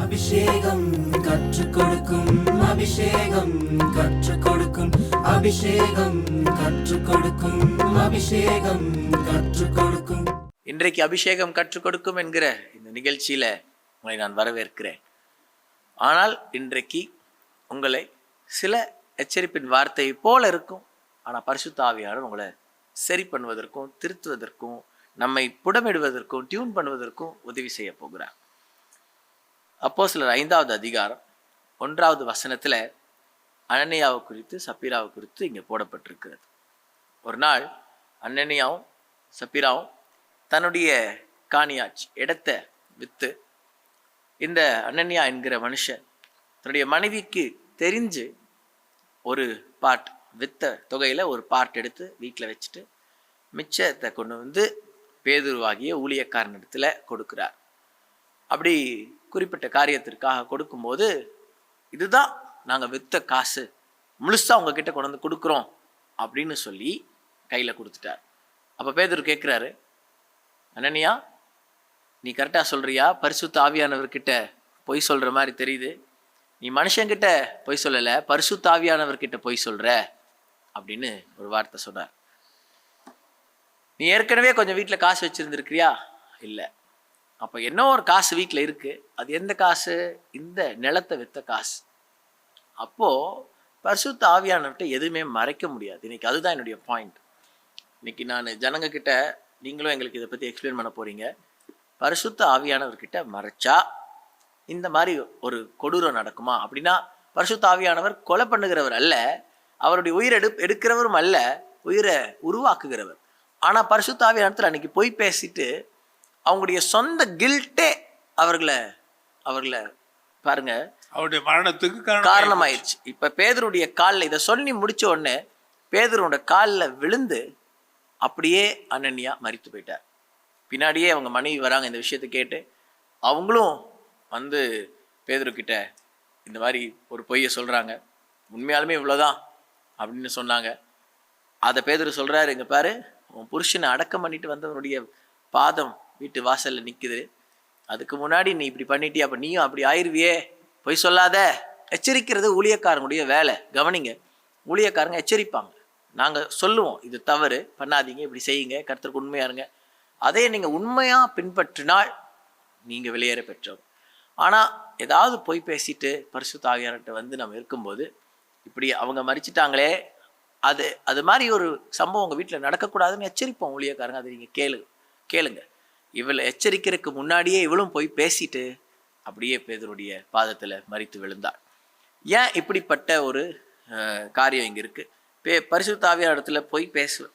அபிஷேகம் கற்றுக் கொடுக்கும், அபிஷேகம் கற்றுக் கொடுக்கும், அபிஷேகம் கற்றுக் கொடுக்கும், அபிஷேகம் கற்றுக் கொடுக்கும். இன்றைக்கு அபிஷேகம் கற்றுக் கொடுக்கும் என்கிற இந்த நிகழ்ச்சியில உங்களை நான் வரவேற்கிறேன். ஆனால் இன்றைக்கு உங்களை சில எச்சரிப்பின் வார்த்தை போல இருக்கும். ஆனால் பரிசுத்த ஆவியானவர் உங்களை சரி பண்ணுவதற்கும், திருத்துவதற்கும், நம்மை புடமிடுவதற்கும், டியூன் பண்ணுவதற்கும் உதவி செய்ய போகிறார். அப்போஸ்தலர் 5வது அதிகாரம் 1வது வசனத்துல அனனியாவை குறித்து, சப்பீராவை குறித்து இங்கே போடப்பட்டிருக்கிறது. ஒரு நாள் அனனியாவும் சப்பீராவும் தன்னுடைய காணியாட்சி இடத்தை விற்று, இந்த அனனியா என்கிற மனுஷன் தன்னுடைய மனைவிக்கு தெரிஞ்சு ஒரு பார்ட் வித்த தொகையில் ஒரு பார்ட் எடுத்து வீட்டில் வச்சுட்டு மிச்சத்தை கொண்டு வந்து பேதுருவாகிய ஊழியக்காரனிடத்தில் கொடுக்குறார். அப்படி குறிப்பிட்ட காரியத்திற்காக கொடுக்கும்போது, இதுதான் நாங்கள் விற்ற காசு, முழுசாக உங்ககிட்ட கொண்டு வந்து கொடுக்குறோம் அப்படின்னு சொல்லி கையில் கொடுத்துட்டார். அப்போ பேதுரு கேட்குறாரு, அனனியா நீ கரெக்டாக சொல்கிறியா? பரிசுத்த ஆவியானவர்கிட்ட பொய் சொல்கிற மாதிரி தெரியுது. நீ மனுஷங்கிட்ட பொய் சொல்லலை, பரிசுத்த ஆவியானவர்கிட்ட பொய் சொல்கிற அப்படின்னு ஒரு வார்த்தை சொன்னார். நீ ஏற்கனவே கொஞ்சம் வீட்டில் காசு வச்சுருந்துருக்கிறியா? இல்லை. அப்போ என்ன ஒரு காசு வீட்டில் இருக்குது. அது எந்த காசு? இந்த நிலத்தை விற்ற காசு. அப்போது பரிசுத்த ஆவியானவர்கிட்ட எதுவுமே மறைக்க முடியாது. இன்னைக்கு அதுதான் என்னுடைய பாயிண்ட். இன்னைக்கு நான் ஜனங்கக்கிட்ட, நீங்களும் எங்களுக்கு இதை பற்றி எக்ஸ்பிளைன் பண்ண போகிறீங்க. பரிசுத்த ஆவியானவர்கிட்ட மறைச்சா இந்த மாதிரி ஒரு கொடூரம் நடக்குமா? அப்படின்னா பரிசுத்த ஆவியானவர் கொலை பண்ணுகிறவர் அல்ல, அவருடைய உயிரை எடுக்கிறவரும் அல்ல, உயிரை உருவாக்குகிறவர். ஆனால் பரிசுத்த ஆவியானவர் அன்னைக்கு போய் பேசிட்டு அவங்களுடைய சொந்த கில்ட்டே அவர்களை பாருங்க அவருடைய மரணத்துக்கு காரணமாயிடுச்சு. இப்ப பேதுருடைய காலில் இதை சொல்லி முடிச்ச உடனே பேதுருவோட காலில் விழுந்து அப்படியே அனனியா மரித்து போயிட்டார். பின்னாடியே அவங்க மனைவி வராங்க, இந்த விஷயத்தை கேட்டு அவங்களும் வந்து பேதுருக்கிட்ட இந்த மாதிரி ஒரு பொய்யை சொல்றாங்க, உண்மையாலுமே இவ்வளோதான் அப்படின்னு சொன்னாங்க. அதை பேதுரு சொல்றாரு, இங்க பாரு, உன் புருஷனை அடக்கம் பண்ணிட்டு வந்தவனுடைய பாதம் வீட்டு வாசல்ல நிக்குது, அதுக்கு முன்னாடி நீ இப்படி பண்ணிட்டியா, அப்ப நீயும் அப்படி ஆயிருவியே, பொய் சொல்லாத. எச்சரிக்கிறது ஊழியக்காரங்களுடைய வேலை. கவனிங்க, ஊழியக்காரங்க எச்சரிப்பாங்க. நாங்க சொல்லுவோம், இது தவறு, பண்ணாதீங்க, இப்படி செய்யுங்க, கர்த்தருக்கு உண்மையா இருங்க. அதே நீங்க உண்மையா பின்பற்றினால் நீங்க வெளியேற பெற்றோம். ஆனா ஏதாவது பொய் பேசிட்டு பரிசுத்த ஆவியானவர்கிட்ட வந்து நம்ம இருக்கும்போது, இப்படி அவங்க மரிச்சிட்டாங்களே, அது மாதிரி ஒரு சம்பவம் உங்கள் வீட்டில் நடக்கக்கூடாதுன்னு எச்சரிப்போம் ஊழியக்காரங்க. அதை நீங்கள் கேளுங்க. இவளை எச்சரிக்கிறதுக்கு முன்னாடியே இவளும் போய் பேசிட்டு அப்படியே பேதுருடைய பாதத்தில் மரித்து விழுந்தாள். ஏன் இப்படிப்பட்ட ஒரு காரியம் இங்கே இருக்குது? பரிசுத்த ஆவியானவரிடத்துல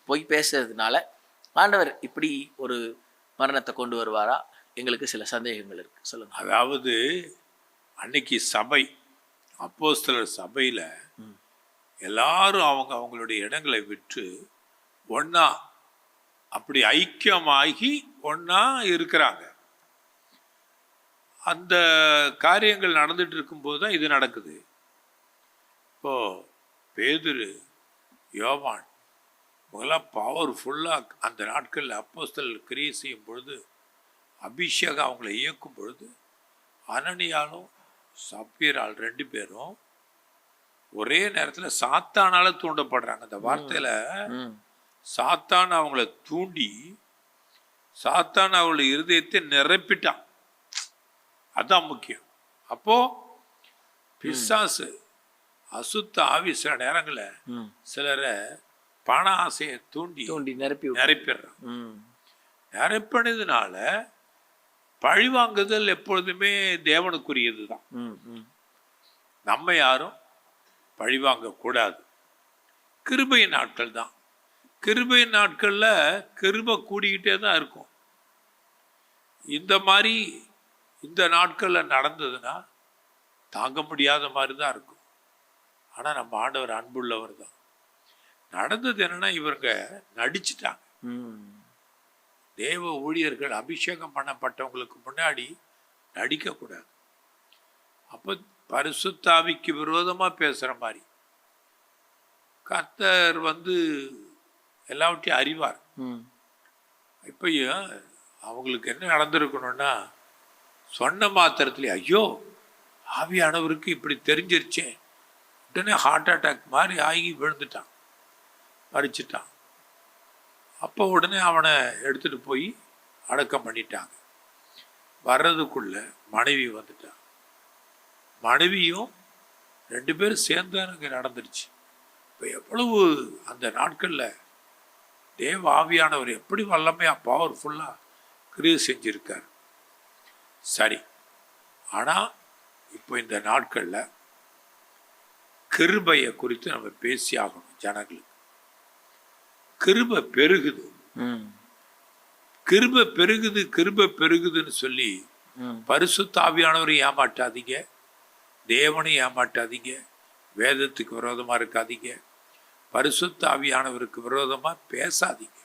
பொய் பேசுறதுனால ஆண்டவர் இப்படி ஒரு மரணத்தை கொண்டு வருவாரா? எங்களுக்கு சில சந்தேகங்கள் இருக்குது. சொல்லுங்கள். அதாவது அன்னைக்கு சபை, அப்போஸ்தலர் சபையில் எல்லாரும் அவங்களுடைய இடங்களை விட்டு ஒன்றா அப்படி ஐக்கியமாகி ஒன்றா இருக்கிறாங்க. அந்த காரியங்கள் நடந்துட்டு இருக்கும்போது தான் இது நடக்குது. இப்போது பேதுரு, யோவான் இவங்கெல்லாம் பவர்ஃபுல்லாக அந்த நாட்களில் அப்போஸ்தலர் கிரியை செய்யும் பொழுது, அபிஷேகம் அவங்கள இயக்கும் பொழுது, அனனியாலும் சப்பீரால் 2 பேரும் ஒரே நேரத்தில் சாத்தானால தூண்டப்படுறாங்க. அந்த வார்த்தையில சாத்தான் அவங்கள தூண்டி, சாத்தான் அவங்களுடைய இருதயத்தை நிரப்பிட்டான். அதான் முக்கியம். அப்போ பிசாசு, அசுத்த ஆவி சில நேரங்களில் சிலரை பண ஆசையை தூண்டி நிரப்பிடுறான். நிரப்பினதுனால பழிவாங்குதல் எப்பொழுதுமே தேவனுக்குரியது தான். நம்ம யாரும் பழிவாங்க கூடாது. கிருபையின் நாட்கள் தான். கிருபையின் நாட்களில் கிருபை கூடிக்கிட்டே தான் இருக்கும். இந்த மாதிரி இந்த நாட்களில் நடந்ததுன்னா தாங்க முடியாத மாதிரி தான் இருக்கும். ஆனால் நம்ம ஆண்டவர் அன்புள்ளவர் தான். நடந்தது என்னன்னா, இவங்க நடிச்சிட்டாங்க. தேவ ஊழியர்கள் அபிஷேகம் பண்ணப்பட்டவங்களுக்கு முன்னாடி நடிக்கக்கூடாது. அப்போ பரிசுத்த ஆவிக்கு விரோதமாக பேசுகிற மாதிரி. கர்த்தர் வந்து எல்லாவற்றையும் அறிவார். இப்பயும் அவங்களுக்கு என்ன நடந்திருக்கணும்னா, சொன்ன மாத்திரத்துல ஐயோ ஆவியானவருக்கு இப்படி தெரிஞ்சிருச்சே, உடனே ஹார்ட் அட்டாக் மாதிரி ஆகி விழுந்துட்டான், மறிச்சிட்டான். அப்போ உடனே அவனை எடுத்துட்டு போய் அடக்கம் பண்ணிட்டாங்க. வர்றதுக்குள்ள மனைவி வந்துட்டான். மனைவியும் 2 பேரும் சேர்ந்து அங்கே நடந்துருச்சு. இப்போ எவ்வளவு அந்த நாட்களில் தேவ ஆவியானவர் எப்படி வல்லமையாக பவர்ஃபுல்லாக கிரியை செஞ்சிருக்கார். சரி, ஆனால் இப்போ இந்த நாட்களில் கிருபையை குறித்து நம்ம பேசி ஆகணும். ஜனங்களுக்கு கிருபை பெருகுது, கிருபை பெருகுது, கிருபை பெருகுதுன்னு சொல்லி பரிசுத்த ஆவியானவரை ஏமாட்டாதீங்க, தேவனை ஏமாட்டாதீங்க, வேதத்துக்கு விரோதமாக இருக்காதீங்க, பரிசுத்த ஆவியானவருக்கு விரோதமாக பேசாதீங்க.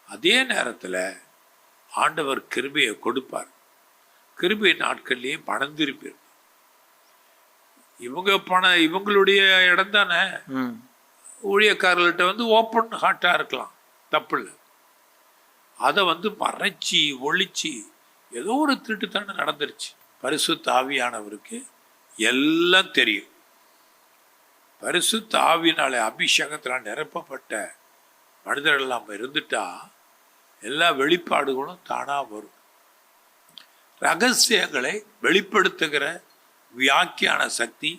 அதே நேரத்தில் ஆண்டவர் கிருபையை கொடுப்பார். கிருபை நாட்கள்லேயே பணம் திருப்பி இவங்களுடைய இடம் தானே. ஊழியக்காரர்கள்ட்ட வந்து ஓப்பன் ஹார்ட்டாக இருக்கலாம், தப்பு இல்லை. அதை வந்து மறைச்சி ஒழிச்சு ஏதோ ஒரு திருட்டுத்தனம் நடந்துருச்சு. பரிசுத்த ஆவியானவருக்கு எல்லாம் தெரியும். பரிசுத்த ஆவியினால அபிஷேகத்தினால் நிரப்பப்பட்ட மனிதர்கள் நம்ம இருந்துட்டா எல்லா வெளிப்பாடுகளும் தானாக வரும். ரகசியங்களை வெளிப்படுத்துகிற வியாக்கியான சக்தி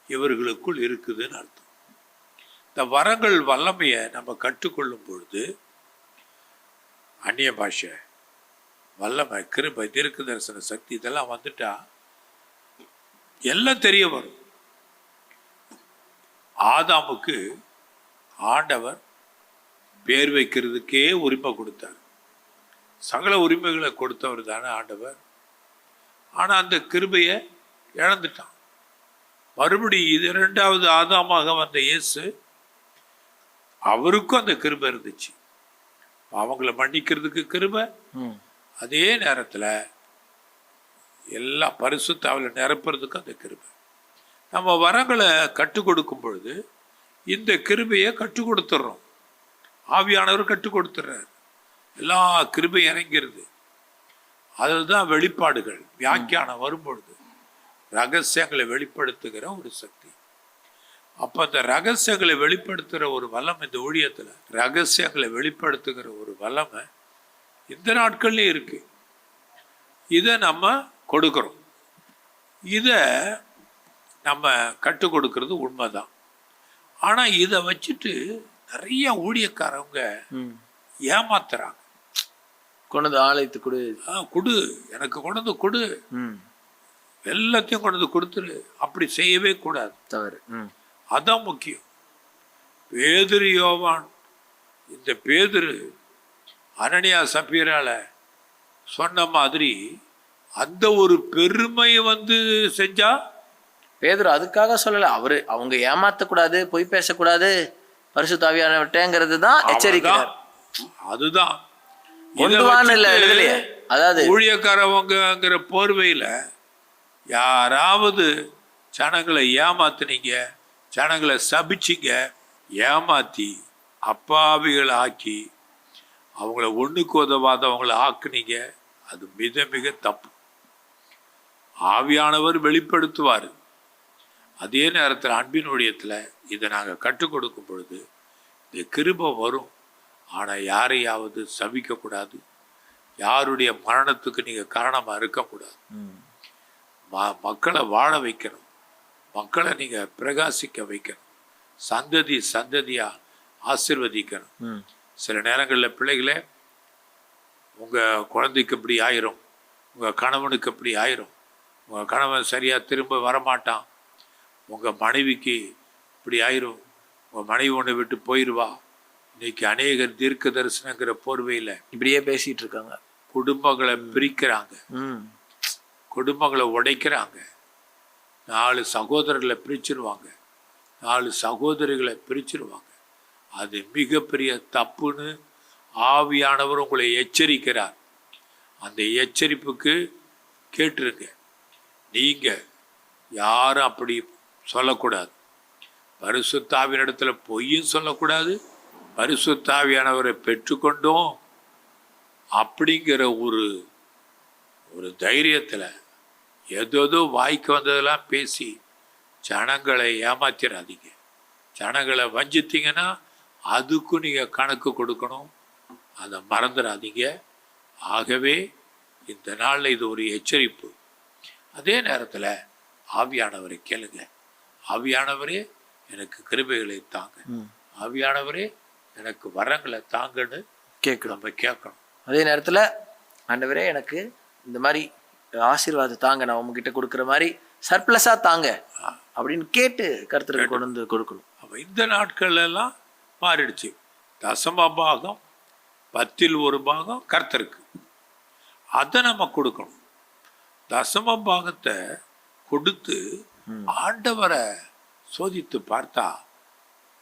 இவர்களுக்குள் இருக்குதுன்னு அர்த்தம். இந்த வரங்கள் வல்லமையை நம்ம கற்றுக்கொள்ளும் பொழுது அந்நிய பாஷை, வல்லமை, கிருபை, தீர்க்க தரிசன சக்தி இதெல்லாம் வந்துட்டா எல்லாம் தெரிய வரும். ஆதாமுக்கு ஆண்டவர் பேர் வைக்கிறதுக்கே உரிமை கொடுத்தார். சகல உரிமைகளை கொடுத்தவர் தானே ஆண்டவர். ஆனால் அந்த கிருபையை இழந்துட்டான். மறுபடியும் இது 2வது ஆதாமாக வந்த இயேசு, அவருக்கும் அந்த கிருபை இருந்துச்சு. அவங்கள மன்னிக்கிறதுக்கு கிருபை, அதே நேரத்தில் எல்லா பரிசுத்தாவில் நிரப்புறதுக்கு அந்த கிருபை. நம்ம வரங்களை கற்றுக் கொடுக்கும் பொழுது இந்த கிருபையை கற்றுக் கொடுத்துட்றோம். ஆவியானவர் கற்றுக் கொடுத்துட்றாரு. எல்லா கிருபை இறங்கிறது. அதுதான் வெளிப்பாடுகள், வியாக்கியானம் வரும்பொழுது ரகசியங்களை வெளிப்படுத்துகிற ஒரு சக்தி. அப்போ அந்த ரகசியங்களை வெளிப்படுத்துகிற ஒரு வல்லமை இந்த ஊழியத்தில், ரகசியங்களை வெளிப்படுத்துகிற ஒரு வல்லமை இந்த நாட்கள்லேயும் இருக்கு. இதை நம்ம கொடுக்குறோம். இதை நம்ம கற்றுக் கொடுக்கறது உண்மைதான். ஆனால் இதை வச்சுட்டு நிறைய ஊழியக்காரவங்க ஏமாத்துறாங்க. கொண்டு ஆலயத்து கொடு, கொடு, எனக்கு கொண்டு கொடு, எல்லாத்தையும் கொண்டு கொடுத்துரு. அப்படி செய்யவே கூடாது, தவறு. அதான் முக்கியம். பேதுரு, யோவான், இந்த பேதுரு அனனியா சப்பீரால சொன்ன மாதிரி அந்த ஒரு பெருமையை வந்து செஞ்சா, பேதுரு அதுக்காக சொல்லல, அவங்க ஏமாத்தக்கூடாது, பொய் பேசக்கூடாது, பரிசுத்த ஆவியானவர்ட்டங்கிறது தான் எச்சரிக்கிறார். அதுதான் அதாவது ஊழியக்காரவங்கிற போர்வையில யாராவது ஜனங்களை ஏமாத்துனீங்க, ஜனங்களை சபிச்சிங்க, ஏமாத்தி அப்பாவிகளை ஆக்கி அவங்கள ஒண்ணுக்கு உதவாதவங்களை ஆக்குனீங்க, அது மிக மிக தப்பு. ஆவியானவர் வெளிப்படுத்துவார். அதே நேரத்தில் அன்பின் ஊழியத்தில் இதை நாங்கள் கற்றுக் கொடுக்கும் பொழுது இந்த கிருபை வரும். ஆனால் யாரையாவது சபிக்கக்கூடாது, யாருடைய மரணத்துக்கு நீங்கள் காரணமாக இருக்கக்கூடாது. மக்களை வாழ வைக்கணும், மக்களை நீங்கள் பிரகாசிக்க வைக்கணும், சந்ததி சந்ததியாக ஆசீர்வதிக்கணும். சில நேரங்களில் பிள்ளைகளே, உங்கள் குழந்தைக்கு இப்படி ஆயிரும், உங்கள் கணவனுக்கு இப்படி ஆயிரும், உங்கள் கணவன் சரியாக திரும்ப வரமாட்டான், உங்கள் மனைவிக்கு இப்படி ஆயிரும், உங்கள் மனைவி ஒன்றை விட்டு போயிடுவா. இன்னைக்கு அநேகர் தீர்க்க தரிசனங்கிற போர்வையில் இப்படியே பேசிட்டு இருக்காங்க. குடும்பங்களை பிரிக்கிறாங்க, குடும்பங்களை உடைக்கிறாங்க, 4 சகோதரர்களை பிரிச்சிருவாங்க, 4 சகோதரிகளை பிரிச்சிருவாங்க. அது மிகப்பெரிய தப்புன்னு ஆவியானவர் உங்களை எச்சரிக்கிறார். அந்த எச்சரிப்புக்கு கேட்டுருங்க. நீங்கள் யாரும் அப்படி சொல்லக்கூடாது. பரிசுத்தாவின் இடத்துல பொய்யும் சொல்லக்கூடாது. பரிசுத்தாவியானவரை பெற்றுக்கொண்டோம் அப்படிங்கிற ஒரு தைரியத்தில், ஏதோ வாய்க்கு வந்ததெல்லாம் பேசி ஜனங்களை ஏமாத்திராதீங்க. ஜனங்களை வஞ்சித்தீங்கன்னா அதுக்கும் நீங்கள் கணக்கு கொடுக்கணும், அதை மறந்துடாதீங்க. ஆகவே இந்த நாளில் இது ஒரு எச்சரிப்பு. அதே நேரத்தில் ஆவியானவரை கேளுங்க. ஆவியானவரே எனக்கு கிருபைகளை தாங்க, ஆவியானவரே எனக்கு வரங்களை தாங்கன்னு நம்ம கேட்கணும். அதே நேரத்தில் ஆண்டவரே எனக்கு இந்த மாதிரி ஆசீர்வாதம் தாங்க, நான் உங்ககிட்ட கொடுக்குற மாதிரி சர்ப்ளஸாக தாங்க அப்படின்னு கேட்டு கர்த்தருக்கு கொண்டு வந்து கொடுக்கணும். அப்போ இந்த நாட்கள்லாம் மாறிடுச்சு. தசம பாகம் 10% கர்த்தருக்கு, அதை நம்ம கொடுக்கணும். தசம பாகத்தை கொடுத்து ஆண்டவரை சோதித்து பார்த்தா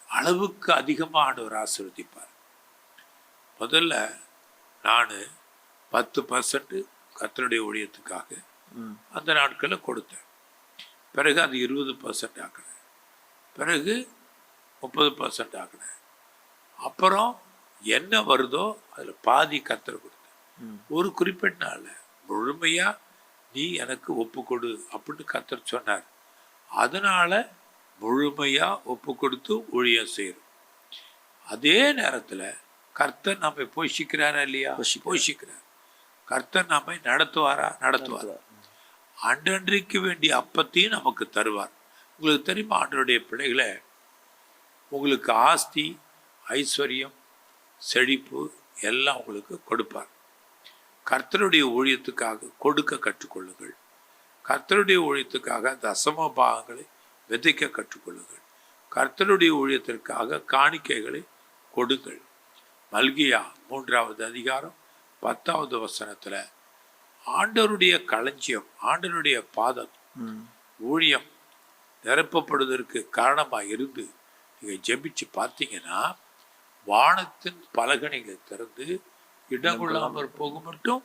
அளவுக்கு அதிகமாக ஆண்டவர் ஆசீர்வதிப்பார். முதல்ல நான் 10% கர்த்தருடைய ஊழியத்துக்காக அந்த நாட்களில் கொடுத்தேன். பிறகு அது 20% ஆக்கினேன், பிறகு 30% ஆக்கினேன். அப்புறம் என்ன வருதோ அதில் பாதி கர்த்தர் கொடுத்தேன். ஒரு குறிப்பிட்ட நாளில் முழுமையாக நீ எனக்கு ஒப்பு கொடு அப்படின்னு கர்த்தர் சொன்னார். அதனால் முழுமையாக ஒப்பு கொடுத்து ஊழியம் செய்கிறோம். அதே நேரத்தில் கர்த்தர் நம்மை போஷிக்கிறாரா இல்லையா? போஷிக்கிறார். கர்த்தர் நம்மை நடத்துவாரா? நடத்துவார். அன்றன்றைக்கு வேண்டிய அப்பத்தையும் நமக்கு தருவார். உங்களுக்கு தெரியுமா, ஆண்டவருடைய பிள்ளைகளை, உங்களுக்கு ஆஸ்தி, ஐஸ்வர்யம், செழிப்பு எல்லாம் உங்களுக்கு கொடுப்பார். கர்த்தருடைய ஊழியத்துக்காக கொடுக்க கற்றுக்கொள்ளுங்கள். கர்த்தருடைய ஊழியத்துக்காக தசம பாகங்களை விதைக்க கற்றுக்கொள்ளுங்கள். கர்த்தருடைய ஊழியத்திற்காக காணிக்கைகளை கொடுங்கள். மல்கியா 3வது அதிகாரம் 10வது வசனத்தில் ஆண்டவருடைய களஞ்சியம், ஆண்டவருடைய பாதம், ஊழியம் நிரப்பப்படுவதற்கு காரணமாக இருந்து நீங்கள் ஜெபிச்சு பார்த்தீங்கன்னா வானத்தின் பலகணிகளை திறந்து இடங்கொள்ளாமல் போக மட்டும்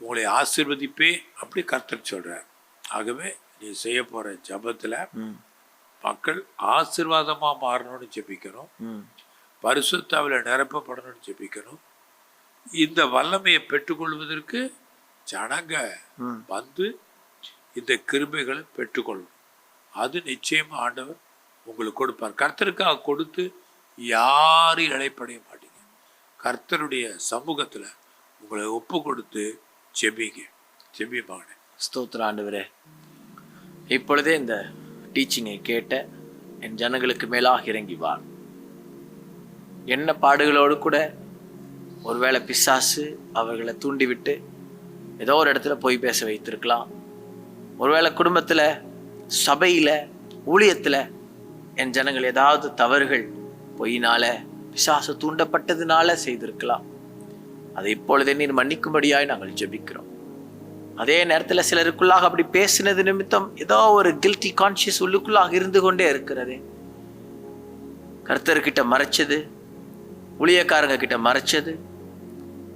உங்களை ஆசீர்வதிப்பே அப்படி கர்த்தர் சொல்றார். ஆகவே நீ செய்ய போற ஜபத்துல மக்கள் ஆசீர்வாதமா மாறணும்னு ஜெபிக்கணும், பரிசுத்தாவில நிரப்பப்படணும்னு ஜெபிக்கணும். இந்த வல்லமையை பெற்றுக்கொள்வதற்கு ஜனங்க வந்து இந்த கிருபைகளை பெற்றுக்கொள்ளணும். அது நிச்சயமா ஆண்டவர் உங்களுக்கு கொடுப்பார். கர்த்தருக்காக கொடுத்து யாரும் இழைப்படைய மாட்டீங்க. கர்த்தருடைய சமூகத்துல உங்களை ஒப்பு கொடுத்து ஜெபிங்க. ஜெபிப்பாங்க. ஸ்தோத்திர ஆண்டவரே, இப்பொழுதே இந்த டீச்சிங்கை கேட்ட என் ஜனங்களுக்கு மேலாக இறங்கி வார். என்ன பாடுகளோடு கூட ஒருவேளை பிசாசு அவர்களை தூண்டிவிட்டு ஏதோ ஒரு இடத்துல போய் பேச வைத்திருக்கலாம். ஒருவேளை குடும்பத்தில், சபையில், ஊழியத்தில் என் ஜனங்கள் ஏதாவது தவறுகள் பொய்னால, பிசாசு தூண்டப்பட்டதுனால செய்திருக்கலாம். அதை இப்பொழுதே நீர் மன்னிக்கும்படியாய் நாங்கள் ஜெபிக்கிறோம். அதே நேரத்தில் சிலருக்குள்ளாக அப்படி பேசினது நிமித்தம் ஏதோ ஒரு கில்ட்டி கான்சியஸ் உள்ளுக்குள்ளாக இருந்து கொண்டே இருக்கிறது. கர்த்தர்கிட்ட மறைச்சது, ஊழியக்காரங்க கிட்ட மறைச்சது,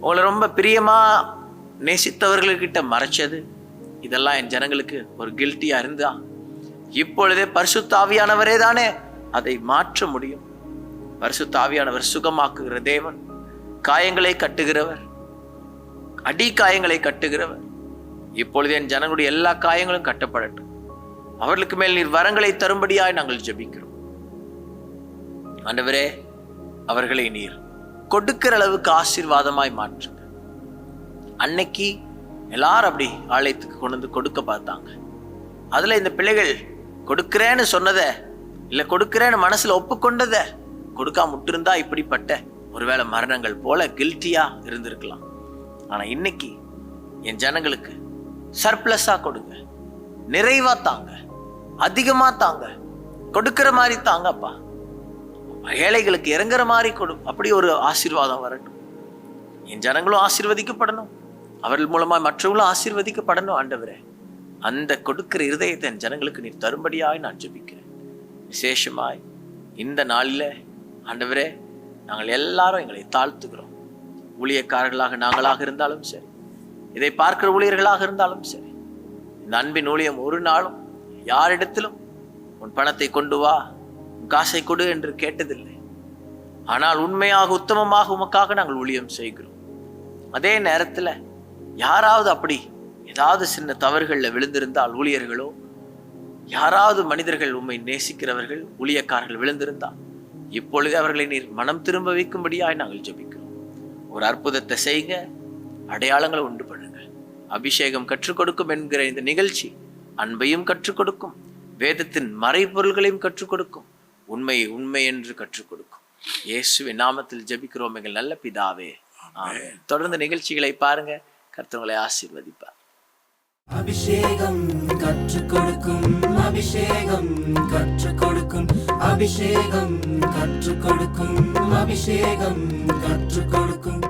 உங்களை ரொம்ப பிரியமா நேசித்தவர்கள்கிட்ட மறைச்சது, இதெல்லாம் என் ஜனங்களுக்கு ஒரு கில்ட்டியா இருந்தா இப்பொழுதே பரிசுத்த ஆவியானவரே தானே அதை மாற்ற முடியும். பரிசுத்த ஆவியானவர் சுகமாக்குகிற தேவன், காயங்களை கட்டுகிறவர், அடி காயங்களை கட்டுகிறவர். இப்பொழுது என் ஜனங்களுடைய எல்லா காயங்களும் கட்டப்படட்டும். அவர்களுக்கு மேல் நீர் வரங்களை தரும்படியாய் நாங்கள் ஜெபிக்கிறோம். ஆண்டவரே, அவர்களை நீர் கொடுக்கிற அளவுக்கு ஆசீர்வாதமாய் மாற்றுங்க. அன்னைக்கு எல்லாரும் அப்படி ஆலயத்துக்கு கொண்டு வந்து கொடுக்க பார்த்தாங்க. அதுல இந்த பிள்ளைகள் கொடுக்கிறேன்னு சொன்னதை, இல்லை கொடுக்கிறேன்னு மனசுல ஒப்புக்கொண்டதை கொடுக்காம விட்டுருந்தா இப்படிப்பட்ட ஒருவேளை மரணங்கள் போல கில்ட்டியா இருந்திருக்கலாம். ஆனா இன்னைக்கு என் ஜனங்களுக்கு சர்ப்ளஸா கொடுங்க, நிறைவா தாங்க, அதிகமா தாங்க, கொடுக்கிற மாதிரி தாங்கப்பா. ஏழைகளுக்கு இறங்குற மாதிரி கொடு. அப்படி ஒரு ஆசீர்வாதம் வரட்டும். என் ஜனங்களும் ஆசீர்வதிக்கப்படணும், அவர்கள் மூலமா மற்றவங்களும் ஆசீர்வதிக்கப்படணும். ஆண்டவரே, அந்த கொடுக்கிற இருதயத்தை என் ஜனங்களுக்கு நீர் தரும்படியாய் நான் ஜெபிக்கிறேன். விசேஷமாய் இந்த நாளில் ஆண்டவரே, நாங்கள் எல்லாரும் எங்களை தாழ்த்துக்கிறோம். ஊழியக்காரர்களாக நாங்களாக இருந்தாலும் சரி, இதை பார்க்கிற ஊழியர்களாக இருந்தாலும் சரி, இந்த அன்பின் ஊழியம் ஒரு நாளும் யாரிடத்திலும் உன் பணத்தை கொண்டு வா, உன் காசை கொடு என்று கேட்டதில்லை. ஆனால் உண்மையாக உத்தமமாக உமக்காக நாங்கள் ஊழியம் செய்கிறோம். அதே நேரத்தில் யாராவது அப்படி ஏதாவது சின்ன தவறுகளில் விழுந்திருந்தால், ஊழியர்களோ யாராவது மனிதர்கள் உம்மை நேசிக்கிறவர்கள் ஊழியக்காரர்கள் விழுந்திருந்தால் இப்பொழுது அவர்களை நீர் மனம் திரும்ப வைக்கும்படியாய் நாங்கள் ஜெபிக்கிறோம். ஒரு அற்புதத்தை செய்யுங்க, அடையாளங்களை உண்டு பண்ணுங்க. அபிஷேகம் கற்றுக் கொடுக்கும் என்கிற இந்த நிகழ்ச்சி அன்பையும் கற்றுக் கொடுக்கும், வேதத்தின் மறைபொருள்களையும் கற்றுக் கொடுக்கும், உண்மையை உண்மை என்று கற்றுக் கொடுக்கும். இயேசுவின் நாமத்தில் ஜெபிக்கிறோம் எங்கள் நல்ல பிதாவே, ஆமென். தொடர்ந்து நிகழ்ச்சிகளை பாருங்க. கர்த்தர் உங்களை ஆசீர்வதிப்பார். அபிஷேகம் கற்றுக் கொடுக்கும், அபிஷேகம் கற்றுக் கொடுக்கும், அபிஷேகம் கற்றுக் கொடுக்கும், அபிஷேகம் கற்றுக் கொடுக்கும்.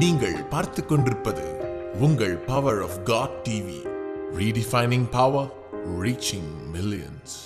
நீங்கள் பார்த்துக் கொண்டிருப்பது உங்கள் power of God TV, redefining power, reaching millions.